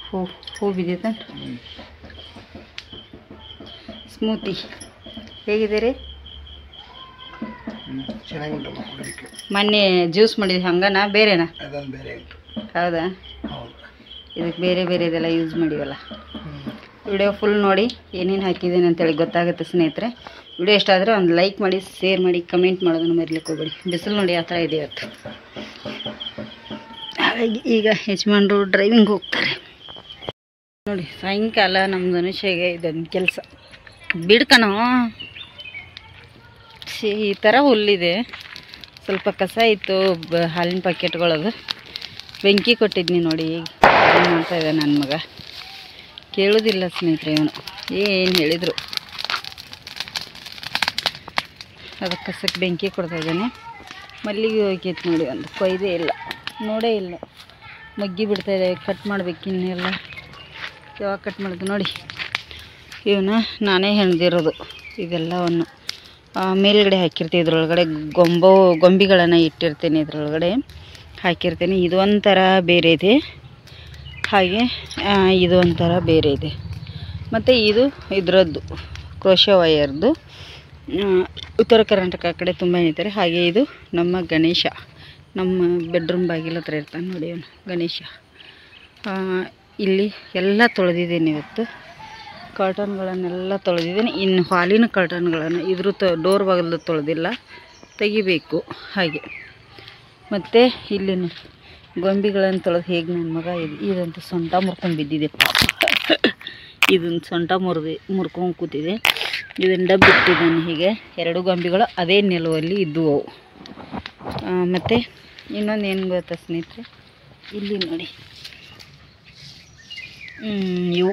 ಹೂ ಬಿದ್ದಿದೆ ಸ್ಮೂತಿ. ಹೇಗಿದೆ ರೀ? ಮೊನ್ನೆ ಜ್ಯೂಸ್ ಮಾಡಿದ್ವಿ ಹಂಗನಾ ಬೇರೆನಾ? ಹೌದಾ? ಇದಕ್ಕೆ ಬೇರೆ ಬೇರೆದೆಲ್ಲ ಯೂಸ್ ಮಾಡಿವಲ್ಲ. ವಿಡಿಯೋ ಫುಲ್ ನೋಡಿ ಏನೇನು ಹಾಕಿದ್ದೀನಿ ಅಂತೇಳಿ ಗೊತ್ತಾಗುತ್ತೆ ಸ್ನೇಹಿತರೆ. ವಿಡಿಯೋ ಇಷ್ಟ ಆದರೆ ಒಂದು ಲೈಕ್ ಮಾಡಿ, ಶೇರ್ ಮಾಡಿ, ಕಮೆಂಟ್ ಮಾಡೋದನ್ನು ಮರಿಲಿಕ್ಕೆ ಹೋಗಬೇಡಿ. ಬಿಸಿಲು ನೋಡಿ ಆ ಥರ ಇದೆ ಇವತ್ತು. ಹಾಗಾಗಿ ಈಗ ಯಜಮಾನರು ಡ್ರೈವಿಂಗ್ ಹೋಗ್ತಾರೆ ನೋಡಿ. ಸಾಯಂಕಾಲ ನಮ್ಮ ಧನುಷಿಗೆ ಇದೊಂದು ಕೆಲಸ ಬಿಡ್ಕನೋ. ಈ ಥರ ಹುಲ್ಲಿದೆ, ಸ್ವಲ್ಪ ಕಸ ಇತ್ತು ಹಾಲಿನ ಪ್ಯಾಕೆಟ್ಗಳದು. ಬೆಂಕಿ ಕೊಟ್ಟಿದ್ನಿ ನೋಡಿ. ಈಗ ಮಾಡ್ತಾ ಇದೆ ನನ್ನ ಮಗ. ಕೇಳೋದಿಲ್ಲ ಸ್ನೇಹಿತರೆ, ಇವನು ಏನು ಹೇಳಿದರು ಅದಕ್ಕೆ ಕಸಕ್ಕೆ ಬೆಂಕಿ ಕೊಡ್ತಾ ಇದ್ದಾನೆ. ಮಲ್ಲಿಗೆ ಹೋಗೈತೆ ನೋಡಿ, ಒಂದು ಕೊಯ್ದೇ ಇಲ್ಲ, ನೋಡೇ ಇಲ್ಲ. ಮಗ್ಗಿ ಬಿಡ್ತಾ ಇದ್ದಾವೆ, ಕಟ್ ಮಾಡ್ಬೇಕು ಇನ್ನೆಲ್ಲ. ಯಾವಾಗ ಕಟ್ ಮಾಡೋದು ನೋಡಿ. ಇವನ್ನ ನಾನೇ ಹೆಣ್ದಿರೋದು ಇದೆಲ್ಲವನ್ನು. ಮೇಲ್ಗಡೆ ಹಾಕಿರ್ತೀನಿ, ಇದ್ರೊಳಗಡೆ ಗೊಂಬಿಗಳನ್ನು ಇಟ್ಟಿರ್ತೀನಿ, ಇದ್ರೊಳಗಡೆ ಹಾಕಿರ್ತೀನಿ. ಇದು ಒಂಥರ ಬೇರೆ ಇದೆ, ಹಾಗೆ ಇದು ಒಂಥರ ಬೇರೆ ಇದೆ. ಮತ್ತು ಇದು ಇದರದ್ದು ಕ್ರೋಶೆ ವಯರ್ದು. ಉತ್ತರ ಕರ್ನಾಟಕ ಕಡೆ ತುಂಬ ಹೇಳ್ತಾರೆ. ಹಾಗೆ ಇದು ನಮ್ಮ ಗಣೇಶ, ನಮ್ಮ ಬೆಡ್ರೂಮ್ ಬಾಗಿಲ ಹತ್ರ ಇರ್ತಾನೆ ನೋಡಿ ಅವನು ಗಣೇಶ. ಇಲ್ಲಿ ಎಲ್ಲ ತೊಳೆದಿದ್ದೀನಿ ಇವತ್ತು. ಕರ್ಟನ್ಗಳನ್ನೆಲ್ಲ ತೊಳೆದಿದ್ದೀನಿ. ಇನ್ನು ಹಾಲಿನ ಕರ್ಟನ್ಗಳನ್ನು ಇದ್ರ ಡೋರ್ ಬಾಗಿಲು ತೊಳೆದಿಲ್ಲ, ತೆಗಿಬೇಕು ಹಾಗೆ. ಮತ್ತು ಇಲ್ಲಿ ಗೊಂಬಿಗಳನ್ನು ತೊಳೆದು ಹೇಗೆ ನನ್ನ ಮಗ ಇದಂತೂ ಸೊಂಟ ಮುರ್ಕೊಂಡು ಬಿದ್ದಿದೆ ಪಾಪ. ಇದನ್ನು ಸೊಂಟ ಮುರ್ಕೊಂಡು ಕೂತಿದೆ. ಇದನ್ನು ಡಬ್ಬಿಟ್ಟಿದ್ದಾನೆ ಹೀಗೆ. 2 ಗೊಂಬಿಗಳು ಅದೇ ನಿಲುವಲ್ಲಿ ಇದ್ದವು ಅವು. ಮತ್ತು ಇನ್ನೊಂದು ಏನು ಗೊತ್ತಾ ಸ್ನೇಹಿತರೆ, ಇಲ್ಲಿ ನೋಡಿ, ಇವು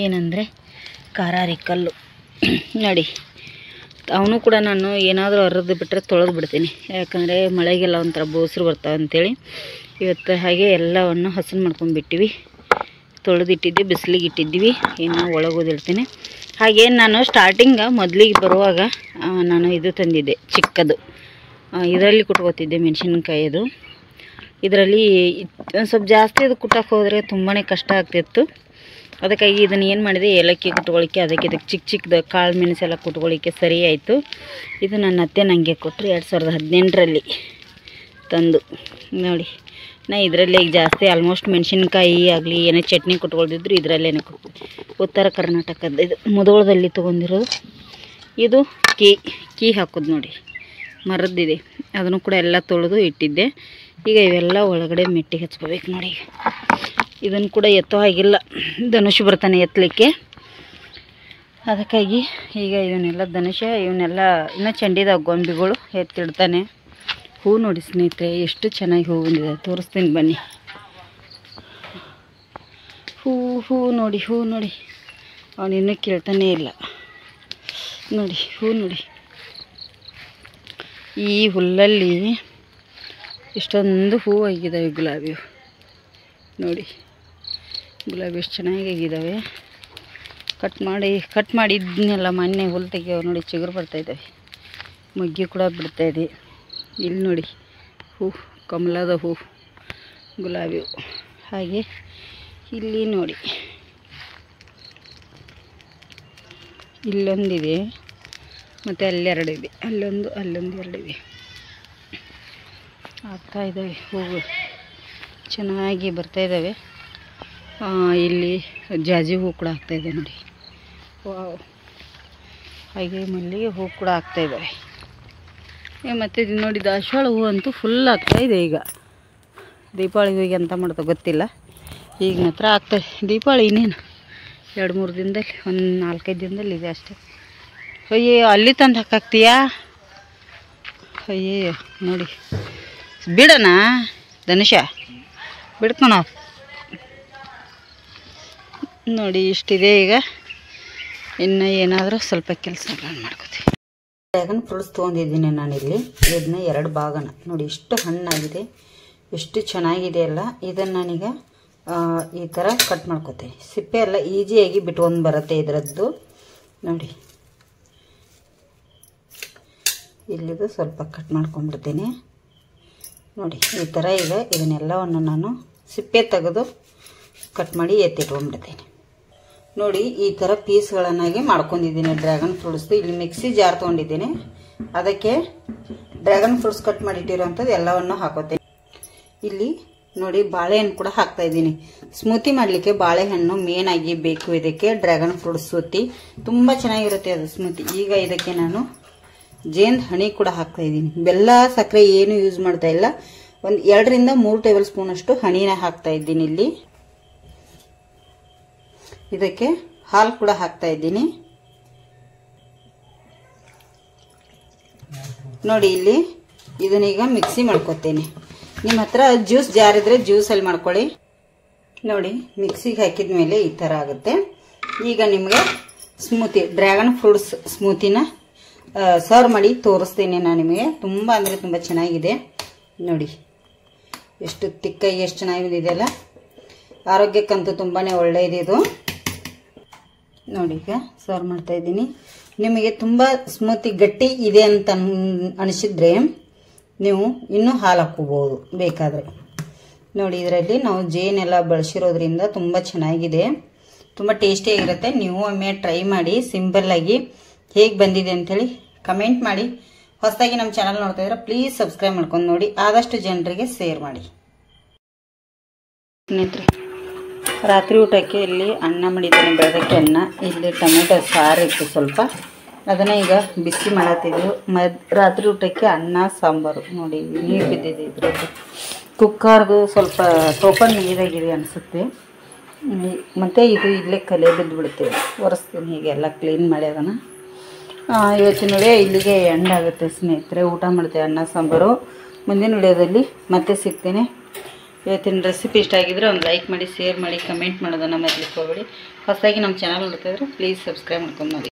ಏನಂದರೆ ಕಾರಾರಿ ಕಲ್ಲು ನೋಡಿ. ಅವನು ಕೂಡ ನಾನು ಏನಾದರೂ ಅರ್ದು ಬಿಟ್ಟರೆ ತೊಳೆದು ಬಿಡ್ತೀನಿ, ಯಾಕಂದರೆ ಮಳೆಗೆಲ್ಲ ಒಂಥರ ಬೋಸ್ರು ಬರ್ತಾವೆ ಅಂಥೇಳಿ. ಇವತ್ತು ಹಾಗೆ ಎಲ್ಲವನ್ನು ಹಸನು ಮಾಡ್ಕೊಂಡ್ಬಿಟ್ಟಿವಿ, ತೊಳೆದಿಟ್ಟಿದ್ವಿ, ಬಿಸಿಲಿಗೆ ಇಟ್ಟಿದ್ವಿ. ಇನ್ನು ಒಳಗೋದಿಡ್ತೀನಿ. ಹಾಗೆ ನಾನು ಸ್ಟಾರ್ಟಿಂಗ ಮೊದಲಿಗೆ ಬರುವಾಗ ನಾನು ಇದು ತಂದಿದ್ದೆ ಚಿಕ್ಕದು. ಇದರಲ್ಲಿ ಕುಟ್ಕೋತಿದ್ದೆ ಮೆಣಸಿನ್ಕಾಯಿದು. ಇದರಲ್ಲಿ ಸ್ವಲ್ಪ ಜಾಸ್ತಿ ಅದು ಕುಟ್ಟಕ್ಕೆ ಹೋದರೆ ತುಂಬಾ ಕಷ್ಟ ಆಗ್ತಿತ್ತು. ಅದಕ್ಕಾಗಿ ಇದನ್ನು ಏನು ಮಾಡಿದೆ, ಏಲಕ್ಕಿ ಕುಟ್ಕೊಳ್ಳಿಕ್ಕೆ, ಅದಕ್ಕೆ ಇದಕ್ಕೆ ಚಿಕ್ಕ ಚಿಕ್ಕದು ಕಾಳು ಮೆಣಸೆಲ್ಲ ಕುಟ್ಕೊಳ್ಳಿಕ್ಕೆ ಸರಿ ಆಯಿತು. ಇದು ನನ್ನ ಅತ್ತೆ ನನಗೆ ಕೊಟ್ಟರು 2018ರಲ್ಲಿ ತಂದು ನೋಡಿ. ನಾ ಇದರಲ್ಲೇ ಈಗ ಜಾಸ್ತಿ ಆಲ್ಮೋಸ್ಟ್ ಮೆಣಸಿನ್ಕಾಯಿ ಆಗಲಿ ಏನೇ ಚಟ್ನಿ ಕುಟ್ಕೊಳ್ದಿದ್ರು ಇದರಲ್ಲೇ ಉತ್ತರ ಕರ್ನಾಟಕದ ಇದು ಮುಧೋಳದಲ್ಲಿ ತೊಗೊಂಡಿರೋದು. ಇದು ಕೀ ಹಾಕೋದು ನೋಡಿ, ಮರದ್ದಿದೆ. ಅದನ್ನು ಕೂಡ ಎಲ್ಲ ತೊಳೆದು ಇಟ್ಟಿದ್ದೆ. ಈಗ ಇವೆಲ್ಲ ಒಳಗಡೆ ಮೆಟ್ಟಿಗೆ ಹಚ್ಕೋಬೇಕು ನೋಡಿ. ಇದನ್ನು ಕೂಡ ಎತ್ತೋ ಆಗಿಲ್ಲ, ಧನುಷ್ ಬರ್ತಾನೆ ಎತ್ತಲಿಕ್ಕೆ. ಅದಕ್ಕಾಗಿ ಈಗ ಇವನ್ನೆಲ್ಲ ಇವನ್ನೆಲ್ಲ ಇನ್ನೂ ಚಂಡಿದಾವ ಗೊಂಬಿಗಳು ಎತ್ತಿಡ್ತಾನೆ. ಹೂ ನೋಡಿ ಸ್ನೇಹಿತರೆ, ಎಷ್ಟು ಚೆನ್ನಾಗಿ ಹೂ ಬಂದಿದೆ, ತೋರಿಸ್ತೀನಿ ಬನ್ನಿ. ಹೂ ನೋಡಿ, ಹೂ ನೋಡಿ. ಅವನಿನ್ನೂ ಕೇಳ್ತಾನೇ ಇಲ್ಲ ನೋಡಿ. ಹೂ ನೋಡಿ, ಈ ಹುಲ್ಲಲ್ಲಿ ಇಷ್ಟೊಂದು ಹೂ ಆಗಿದ್ದಾವೆ, ಗುಲಾಬಿ ನೋಡಿ. ಗುಲಾಬಿ ಎಷ್ಟು ಚೆನ್ನಾಗಿ ಆಗಿದ್ದಾವೆ. ಕಟ್ ಮಾಡಿದ್ನೆಲ್ಲ ಮೊನ್ನೆ ಹುಲ್ಲು ತೆಗಿಯೋ ನೋಡಿ, ಚಿಗುರು ಬರ್ತಾಯಿದ್ದಾವೆ. ಮೊಗ್ಗಿ ಕೂಡ ಬಿಡ್ತಾಯಿದೆ. ಇಲ್ಲಿ ನೋಡಿ ಹೂ, ಕಮಲದ ಹೂ, ಗುಲಾಬಿ. ಹಾಗೆ ಇಲ್ಲಿ ನೋಡಿ, ಇಲ್ಲೊಂದಿದೆ ಮತ್ತು ಅಲ್ಲೆರಡು ಇದೆ, ಅಲ್ಲೊಂದು 2 ಇದೆ. ಆಗ್ತಾಯಿದ್ದಾವೆ ಹೂವು, ಚೆನ್ನಾಗಿ ಬರ್ತಾಯಿದ್ದಾವೆ. ಇಲ್ಲಿ ಜಾಜಿ ಹೂ ಕೂಡ ಆಗ್ತಾಯಿದೆ ನೋಡಿ. ವಾವ್. ಹಾಗೆ ಮಲ್ಲಿಗೆ ಹೂ ಕೂಡ ಆಗ್ತಾಯಿದ್ದಾವೆ. ಮತ್ತು ಇದು ನೋಡಿ, ದಾಸವಾಳ ಹೂ ಅಂತೂ ಫುಲ್ ಆಗ್ತಾಯಿದೆ. ಈಗ ದೀಪಾವಳಿಗೆ ಹೋಗಿ ಎಂತ ಮಾಡ್ತೋ ಗೊತ್ತಿಲ್ಲ, ಈಗ ಮಾತ್ರ ಆಗ್ತಾಯಿದೆ. ದೀಪಾವಳಿ ಇನ್ನೇನು 2-3 ದಿನದಲ್ಲಿ, ಒಂದು 4-5 ದಿನದಲ್ಲಿ ಇದೆ ಅಷ್ಟೇ. ಅಯ್ಯೋ, ಅಲ್ಲಿ ತಂದು ಹಾಕಾಕ್ತೀಯಾ? ಅಯ್ಯೋ ನೋಡಿ, ಬಿಡೋಣ ಧನುಷ, ಬಿಡ್ಕೊಣ ನೋಡಿ. ಇಷ್ಟಿದೆ. ಈಗ ಇನ್ನು ಏನಾದರೂ ಸ್ವಲ್ಪ ಕೆಲಸಗಳನ್ನು ಮಾಡ್ಕೋತೀವಿ. ಡ್ರ್ಯಾಗನ್ ಫ್ರೂಟ್ಸ್ ತೊಗೊಂಡಿದ್ದೀನಿ ನಾನಿಲ್ಲಿ. ಇದನ್ನ 2 ಭಾಗನ ನೋಡಿ, ಎಷ್ಟು ಹಣ್ಣಾಗಿದೆ, ಎಷ್ಟು ಚೆನ್ನಾಗಿದೆ ಅಲ್ಲ. ಇದನ್ನು ನಾನೀಗ ಈ ಥರ ಕಟ್ ಮಾಡ್ಕೋತೀನಿ. ಸಿಪ್ಪೆ ಎಲ್ಲ ಈಸಿಯಾಗಿ ಬಿಟ್ಕೊಂಡು ಬರುತ್ತೆ ಇದರದ್ದು ನೋಡಿ. ಇಲ್ಲಿದು ಸ್ವಲ್ಪ ಕಟ್ ಮಾಡ್ಕೊಂಡ್ಬಿಡ್ತೀನಿ ನೋಡಿ. ಈ ಥರ ಇದೆ. ಇದನ್ನೆಲ್ಲವನ್ನು ನಾನು ಸಿಪ್ಪೆ ತೆಗೆದು ಕಟ್ ಮಾಡಿ ಎತ್ತಿಟ್ಕೊಂಡ್ಬಿಡ್ತೀನಿ ನೋಡಿ. ಈ ಥರ ಪೀಸ್ಗಳನ್ನಾಗಿ ಮಾಡ್ಕೊಂಡಿದ್ದೀನಿ ಡ್ರ್ಯಾಗನ್ ಫ್ರೂಟ್ಸ್ದು. ಇಲ್ಲಿ ಮಿಕ್ಸಿ ಜಾರ್ ತೊಗೊಂಡಿದ್ದೀನಿ, ಅದಕ್ಕೆ ಡ್ರ್ಯಾಗನ್ ಫ್ರೂಟ್ಸ್ ಕಟ್ ಮಾಡಿಟ್ಟಿರೋಂಥದ್ದು ಎಲ್ಲವನ್ನು ಹಾಕೋತೀನಿ. ಇಲ್ಲಿ ನೋಡಿ ಬಾಳೆಹಣ್ಣು ಕೂಡ ಹಾಕ್ತಾ ಇದ್ದೀನಿ. ಸ್ಮೂತಿ ಮಾಡಲಿಕ್ಕೆ ಬಾಳೆಹಣ್ಣು ಮೇನ್ ಆಗಿ ಬೇಕು. ಇದಕ್ಕೆ ಡ್ರ್ಯಾಗನ್ ಫ್ರೂಟ್ ಸ್ಮೂತಿ ತುಂಬ ಚೆನ್ನಾಗಿರುತ್ತೆ ಅದು ಸ್ಮೂತಿ. ಈಗ ಇದಕ್ಕೆ ನಾನು ಜೇನ್ ಹನಿ ಕೂಡ ಹಾಕ್ತಾ ಇದ್ದೀನಿ. ಬೆಲ್ಲ ಸಕ್ಕರೆ ಏನು ಯೂಸ್ ಮಾಡ್ತಾ ಇಲ್ಲ. ಒಂದು 2 ರಿಂದ 3 ಟೇಬಲ್ ಸ್ಪೂನ್ ಅಷ್ಟು ಹನಿನ ಹಾಕ್ತಾ ಇದ್ದೀನಿ. ಇಲ್ಲಿ ಇದಕ್ಕೆ ಹಾಲು ಕೂಡ ಹಾಕ್ತಾ ಇದ್ದೀನಿ. ನೋಡಿ ಇಲ್ಲಿ ಇದನ್ನೀಗ ಮಿಕ್ಸಿ ಮಾಡ್ಕೊತೇನೆ. ನಿಮ್ಮ ಹತ್ರ ಜ್ಯೂಸ್ ಜಾರ್ ಇದ್ರೆ ಜ್ಯೂಸಲ್ಲಿ ಮಾಡ್ಕೊಳ್ಳಿ. ನೋಡಿ ಮಿಕ್ಸಿಗೆ ಹಾಕಿದ ಮೇಲೆ ಈ ಥರ ಆಗುತ್ತೆ. ಈಗ ನಿಮಗೆ ಸ್ಮೂತಿ ಡ್ರ್ಯಾಗನ್ ಫ್ರೂಟ್ಸ್ ಸ್ಮೂತಿನ ಸರ್ವ್ ಮಾಡಿ ತೋರಿಸ್ತೀನಿ ನಾನು ನಿಮಗೆ. ತುಂಬ ಅಂದರೆ ತುಂಬ ಚೆನ್ನಾಗಿದೆ. ನೋಡಿ ಎಷ್ಟು ತಿಕ್ಕಾಗಿ ಎಷ್ಟು ಚೆನ್ನಾಗಿ ಬಂದಿದೆಯಲ್ಲ. ಆರೋಗ್ಯಕ್ಕಂತೂ ತುಂಬಾ ಒಳ್ಳೆಯದಿದು. ನೋಡಿ ಈಗ ಸರ್ವ್ ಮಾಡ್ತಾ ಇದ್ದೀನಿ. ನಿಮಗೆ ತುಂಬ ಸ್ಮೂತಿ ಗಟ್ಟಿ ಇದೆ ಅಂತ ಅನಿಸಿದ್ರೆ ನೀವು ಇನ್ನೂ ಹಾಲು ಹಾಕೋಬಹುದು ಬೇಕಾದರೆ. ನೋಡಿ ಇದರಲ್ಲಿ ನಾವು ಜೇನೆಲ್ಲ ಬಳಸಿರೋದ್ರಿಂದ ತುಂಬ ಚೆನ್ನಾಗಿದೆ, ತುಂಬ ಟೇಸ್ಟಿಯಾಗಿರುತ್ತೆ. ನೀವು ಒಮ್ಮೆ ಟ್ರೈ ಮಾಡಿ, ಸಿಂಪಲ್ಲಾಗಿ ಹೇಗೆ ಬಂದಿದೆ ಅಂಥೇಳಿ ಕಮೆಂಟ್ ಮಾಡಿ. ಹೊಸದಾಗಿ ನಮ್ಮ ಚಾನಲ್ ನೋಡ್ತಾ ಇದ್ರೆ ಪ್ಲೀಸ್ ಸಬ್ಸ್ಕ್ರೈಬ್ ಮಾಡ್ಕೊಂಡು ನೋಡಿ, ಆದಷ್ಟು ಜನರಿಗೆ ಶೇರ್ ಮಾಡಿ. ಸ್ನೇಹಿತರೆ, ರಾತ್ರಿ ಊಟಕ್ಕೆ ಇಲ್ಲಿ ಅನ್ನ ಮಾಡಿದ್ದೀನಿ, ಬೆಳಗ್ಗೆ ಅನ್ನ. ಇಲ್ಲಿ ಟೊಮೆಟೊ ಸಾರು ಇತ್ತು ಸ್ವಲ್ಪ, ಅದನ್ನು ಈಗ ಬಿಸಿ ಮಾಡತ್ತಿದ್ದು. ರಾತ್ರಿ ಊಟಕ್ಕೆ ಅನ್ನ ಸಾಂಬಾರು. ನೋಡಿ ನೀರು ಬಿದ್ದಿದೆ ಇದ್ರದ್ದು. ಕುಕ್ಕರ್ದು ಸ್ವಲ್ಪ ಟೋಪನ್ ನೀರಾಗಿದೆ ಅನಿಸುತ್ತೆ. ಮತ್ತು ಇದು ಇಲ್ಲೇ ಕಲೆ ಬಿದ್ದುಬಿಡುತ್ತೆ. ಒರೆಸ್ತೀನಿ ಹೀಗೆಲ್ಲ ಕ್ಲೀನ್ ಮಾಡಿ ಅದನ್ನು. ಇವತ್ತಿನ ವಿಡಿಯೋ ಇಲ್ಲಿಗೆ ಎಂಡ್ ಆಗುತ್ತೆ ಸ್ನೇಹಿತರೆ. ಊಟ ಮಾಡ್ತೇವೆ ಅನ್ನ ಸಾಂಬಾರು. ಮುಂದಿನ ವಿಡಿಯೋದಲ್ಲಿ ಮತ್ತೆ ಸಿಗ್ತೇನೆ. ಇವತ್ತಿನ ರೆಸಿಪಿ ಇಷ್ಟ ಆಗಿದ್ರೆ ಒಂದು ಲೈಕ್ ಮಾಡಿ, ಶೇರ್ ಮಾಡಿ, ಕಮೆಂಟ್ ಮಾಡೋದನ್ನು ಮರಿಲಿಕ್ಕೆ ಹೋಗಬೇಡಿ. ಹೊಸದಾಗಿ ನಮ್ಮ ಚಾನಲ್ ನೋಡ್ತಾಯಿದ್ರೆ ಪ್ಲೀಸ್ ಸಬ್ಸ್ಕ್ರೈಬ್ ಮಾಡ್ಕೊಂಡು ನೋಡಿ.